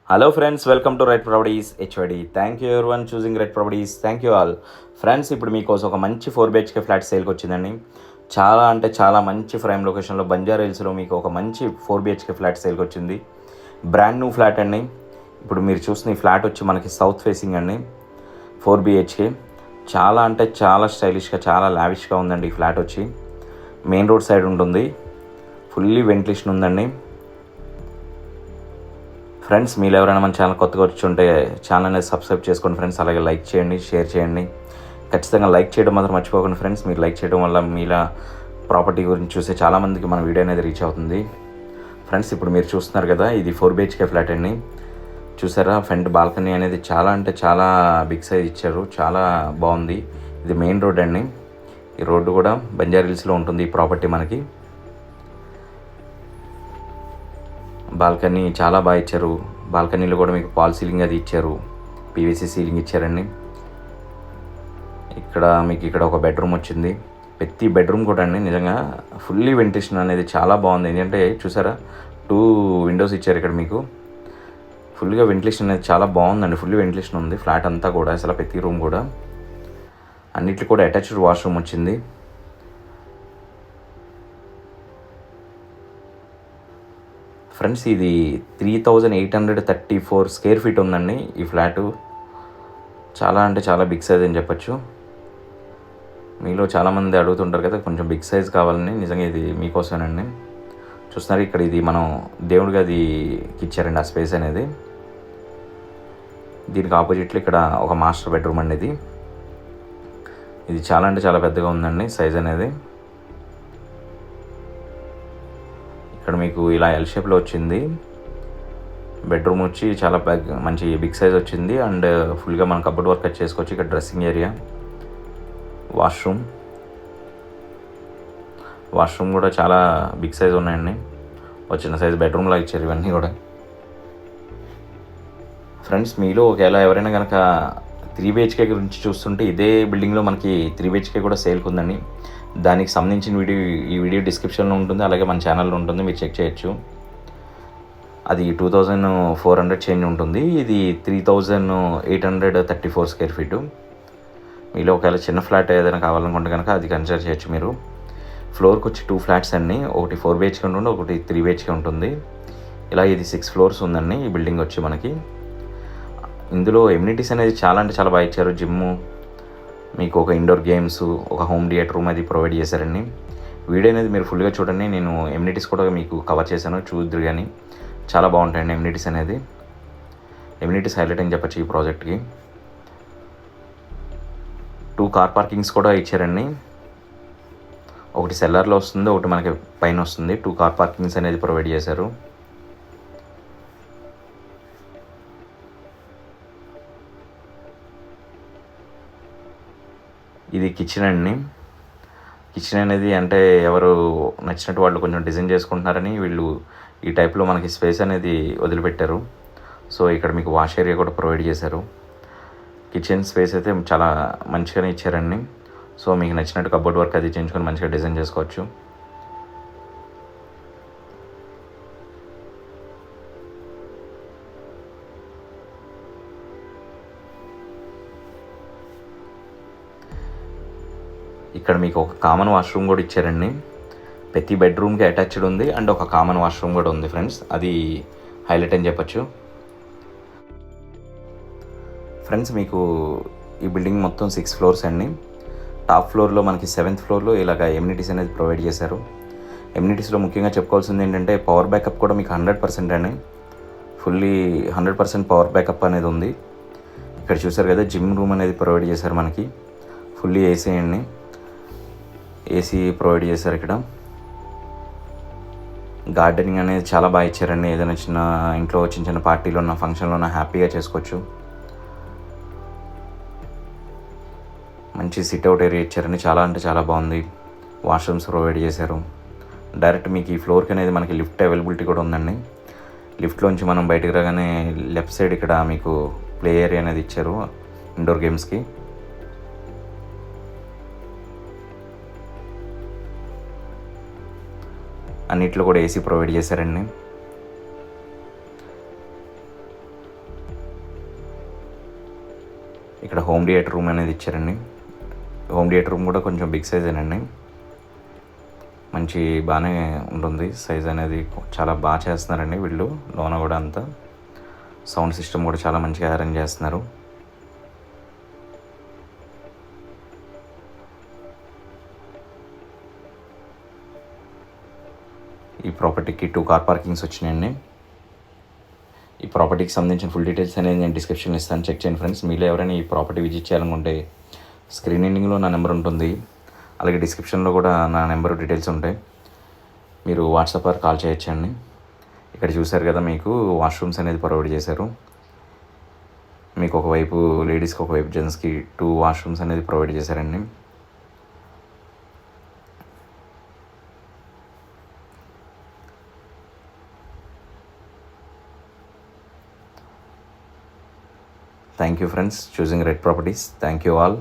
Hello friends, welcome to right properties హెచ్వడి. Thank you everyone choosing right properties. Thank you all. Friends, ఇప్పుడు మీకోసం ఒక మంచి 4 BHK flat సేల్కి వచ్చిందండి. చాలా అంటే చాలా మంచి ప్రైమ్ లొకేషన్లో బంజారా హిల్స్లో మీకు ఒక మంచి 4 BHK ఫ్లాట్ సేల్కి వచ్చింది. బ్రాండ్ న్యూ ఫ్లాట్ అండి. ఇప్పుడు మీరు చూసిన ఈ ఫ్లాట్ వచ్చి మనకి సౌత్ ఫేసింగ్ అండి. 4 BHK చాలా అంటే చాలా స్టైలిష్గా, చాలా లావిష్గా ఉందండి. ఈ ఫ్లాట్ వచ్చి మెయిన్ రోడ్ సైడ్ ఉంటుంది. ఫుల్లీ వెంటిలేషన్ ఉందండి. ఫ్రెండ్స్, మీరు ఎవరైనా మన ఛానల్ కొత్తగా వచ్చి ఉంటే ఛానల్ అనేది సబ్స్క్రైబ్ చేసుకోండి ఫ్రెండ్స్. అలాగే లైక్ చేయండి, షేర్ చేయండి. ఖచ్చితంగా లైక్ చేయడం మాత్రం మర్చిపోకండి ఫ్రెండ్స్. మీరు లైక్ చేయడం వల్ల మీలా ప్రాపర్టీ గురించి చూసే చాలామందికి మన వీడియో అనేది రీచ్ అవుతుంది. ఫ్రెండ్స్, ఇప్పుడు మీరు చూస్తున్నారు కదా, ఇది 4 BHK ఫ్లాట్ అండి. చూసారా, ఫ్రంట్ బాల్కనీ అనేది చాలా అంటే చాలా బిగ్ సైజ్ ఇచ్చారు. చాలా బాగుంది. ఇది మెయిన్ రోడ్ అండి. ఈ రోడ్డు కూడా బంజారా హిల్స్లో ఉంటుంది ఈ ప్రాపర్టీ మనకి. బాల్కనీ చాలా బాగా ఇచ్చారు. బాల్కనీలో కూడా మీకు పాల్ సీలింగ్ అది ఇచ్చారు, పీవీసీ సీలింగ్ ఇచ్చారండి. ఇక్కడ ఒక బెడ్రూమ్ వచ్చింది. ప్రతి బెడ్రూమ్ కూడా అండి నిజంగా ఫుల్లీ వెంటిలేషన్ అనేది చాలా బాగుంది. ఎందుకంటే చూసారా, 2 విండోస్ ఇచ్చారు ఇక్కడ మీకు. ఫుల్గా వెంటిలేషన్ అనేది చాలా బాగుందండి. ఫుల్లీ వెంటిలేషన్ ఉంది ఫ్లాట్ అంతా కూడా. అసలు ప్రతి రూమ్ కూడా అన్నిటికీ కూడా అటాచ్డ్ వాష్రూమ్ వచ్చింది. ఫ్రెండ్స్, ఇది 3834 స్క్వేర్ ఫీట్ ఉందండి ఈ ఫ్లాటు. చాలా అంటే చాలా బిగ్ సైజ్ అని చెప్పచ్చు. మీలో చాలామంది అడుగుతుంటారు కదా కొంచెం బిగ్ సైజ్ కావాలని. నిజంగా ఇది మీకోసమేనండి. చూస్తున్నారు, ఇక్కడ ఇది మనం దేవుడి గదికి ఇచ్చారండి ఆ స్పేస్ అనేది. దీనికి ఆపోజిట్లో ఇక్కడ ఒక మాస్టర్ బెడ్రూమ్ అండి. ఇది చాలా అంటే చాలా పెద్దగా ఉందండి సైజ్ అనేది. ఇక్కడ మీకు ఇలా ఎల్ షేప్లో వచ్చింది. బెడ్రూమ్ వచ్చి చాలా మంచి బిగ్ సైజ్ వచ్చింది. అండ్ ఫుల్గా మనం కబోర్డ్ వర్క్ చేసుకోవచ్చు. ఇక్కడ డ్రెస్సింగ్ ఏరియా, వాష్రూమ్ కూడా చాలా బిగ్ సైజ్ ఉన్నాయండి. చిన్న సైజ్ బెడ్రూమ్లో ఇచ్చారు ఇవన్నీ కూడా. ఫ్రెండ్స్, మీలో ఒకవేళ ఎవరైనా కనుక 3 BHK గురించి చూస్తుంటే ఇదే బిల్డింగ్లో మనకి 3 BHK కూడా సేల్కి ఉందండి. దానికి సంబంధించిన ఈ వీడియో డిస్క్రిప్షన్లో ఉంటుంది. అలాగే మన ఛానల్లో ఉంటుంది, మీరు చెక్ చేయొచ్చు. అది 2400 చేంజ్ ఉంటుంది. ఇది 3834 స్క్వేర్ ఫీటు. మీలో ఒకవేళ చిన్న ఫ్లాట్ ఏదైనా కావాలనుకుంటే కనుక అది కన్సిడర్ చేయొచ్చు మీరు. ఫ్లోర్కి వచ్చి 2 ఫ్లాట్స్ అండి. ఒకటి 4 BHK ఉంటుంది, ఒకటి 3 BHK ఉంటుంది. ఇలా ఇది 6 ఫ్లోర్స్ ఉందండి ఈ బిల్డింగ్ వచ్చి మనకి. ఇందులో ఎమ్యూనిటీస్ అనేది చాలా అంటే చాలా బాగా ఇచ్చారు. జిమ్ము, మీకు ఒక ఇండోర్ గేమ్స్, ఒక హోమ్ థియేటర్ రూమ్ అది ప్రొవైడ్ చేశారండి. వీడియో అనేది మీరు ఫుల్గా చూడండి. నేను ఎమ్యూనిటీస్ కూడా మీకు కవర్ చేశాను, చూద్దరు కానీ చాలా బాగుంటాయండి ఎమ్యూనిటీస్ అనేది. ఎమ్యూనిటీస్ హైలైట్ అని చెప్పచ్చు ఈ ప్రాజెక్ట్కి. 2 కార్ పార్కింగ్స్ కూడా ఇచ్చారండి. ఒకటి సెల్లార్లో వస్తుంది, ఒకటి మనకి పైన వస్తుంది. 2 కార్ పార్కింగ్స్ అనేది ప్రొవైడ్ చేశారు. ఇది కిచెన్ అండి. కిచెన్ అనేది అంటే ఎవరు నచ్చినట్టు వాళ్ళు కొంచెం డిజైన్ చేసుకుంటున్నారని వీళ్ళు ఈ టైప్లో మనకి స్పేస్ అనేది వదిలిపెట్టారు. సో ఇక్కడ మీకు వాష్ ఏరియా కూడా ప్రొవైడ్ చేశారు. కిచెన్ స్పేస్ అయితే చాలా మంచిగానే ఇచ్చారండి. సో మీకు నచ్చినట్టు కబోర్డ్ వర్క్ అది చేయించుకొని మంచిగా డిజైన్ చేసుకోవచ్చు. ఇక్కడ మీకు ఒక కామన్ వాష్రూమ్ కూడా ఇచ్చారండి. ప్రతి బెడ్రూమ్కి అటాచ్డ్ ఉంది అండ్ ఒక కామన్ వాష్రూమ్ కూడా ఉంది ఫ్రెండ్స్. అది హైలైట్ అని చెప్పచ్చు. ఫ్రెండ్స్, మీకు ఈ బిల్డింగ్ మొత్తం 6 ఫ్లోర్స్ అండి. టాప్ ఫ్లోర్లో మనకి 7th ఫ్లోర్లో ఇలాగ ఎమ్యూనిటీస్ అనేది ప్రొవైడ్ చేశారు. ఎమ్యూనిటీస్లో ముఖ్యంగా చెప్పుకోవాల్సింది ఏంటంటే పవర్ బ్యాకప్ కూడా మీకు 100% అండి. ఫుల్లీ 100% పవర్ బ్యాకప్ అనేది ఉంది. ఇక్కడ చూసారు కదా, జిమ్ రూమ్ అనేది ప్రొవైడ్ చేశారు మనకి. ఫుల్లీ ఏసీ అండి. ఏసీ ప్రొవైడ్ చేశారు. ఇక్కడ గార్డెనింగ్ అనేది చాలా బాగా ఇచ్చారండి. ఏదైనా చిన్న ఇంట్లో చిన్న పార్టీలో ఉన్న ఫంక్షన్లో ఉన్న హ్యాపీగా చేసుకోవచ్చు. మంచి సిట్అవుట్ ఏరియా ఇచ్చారండి. చాలా అంటే చాలా బాగుంది. వాష్రూమ్స్ ప్రొవైడ్ చేశారు. డైరెక్ట్ మీకు ఈ ఫ్లోర్కి అనేది మనకి లిఫ్ట్ అవైలబిలిటీ కూడా ఉందండి. లిఫ్ట్లోంచి మనం బయటకు రాగానే లెఫ్ట్ సైడ్ ఇక్కడ మీకు ప్లే ఏరియా అనేది ఇచ్చారు ఇండోర్ గేమ్స్కి. అన్నిట్లో కూడా ఏసీ ప్రొవైడ్ చేశారండి. హోమ్ థియేటర్ రూమ్ అనేది ఇచ్చారండి. హోమ్ థియేటర్ రూమ్ కూడా కొంచెం బిగ్ సైజేనండి. మంచి బాగానే ఉంటుంది సైజ్ అనేది. చాలా బాగా చేస్తున్నారండి వీళ్ళు. లోన కూడా అంతా సౌండ్ సిస్టమ్ కూడా చాలా మంచిగా అరేంజ్ చేస్తున్నారు. ఈ ప్రాపర్టీకి 2 కార్ పార్కింగ్స్ వచ్చినాయండి. ఈ ప్రాపర్టీకి సంబంధించిన ఫుల్ డీటెయిల్స్ అనేది నేను డిస్క్రిప్షన్లో ఇస్తాను, చెక్ చేయండి ఫ్రెండ్స్. మీలో ఎవరైనా ఈ ప్రాపర్టీ విజిట్ చేయాలనుకుంటే స్క్రీన్ ఎండింగ్లో నా నెంబర్ ఉంటుంది, అలాగే డిస్క్రిప్షన్లో కూడా నా నెంబర్ డీటెయిల్స్ ఉంటాయి. మీరు వాట్సాప్ ఆర్ కాల్ చేయొచ్చండి. ఇక్కడ చూసారు కదా, మీకు వాష్రూమ్స్ అనేది ప్రొవైడ్ చేశారు. మీకు ఒకవైపు లేడీస్కి, ఒకవైపు జెంట్స్కి 2 వాష్రూమ్స్ అనేది ప్రొవైడ్ చేశారండి. Thank you friends, choosing Red Properties. Thank you all.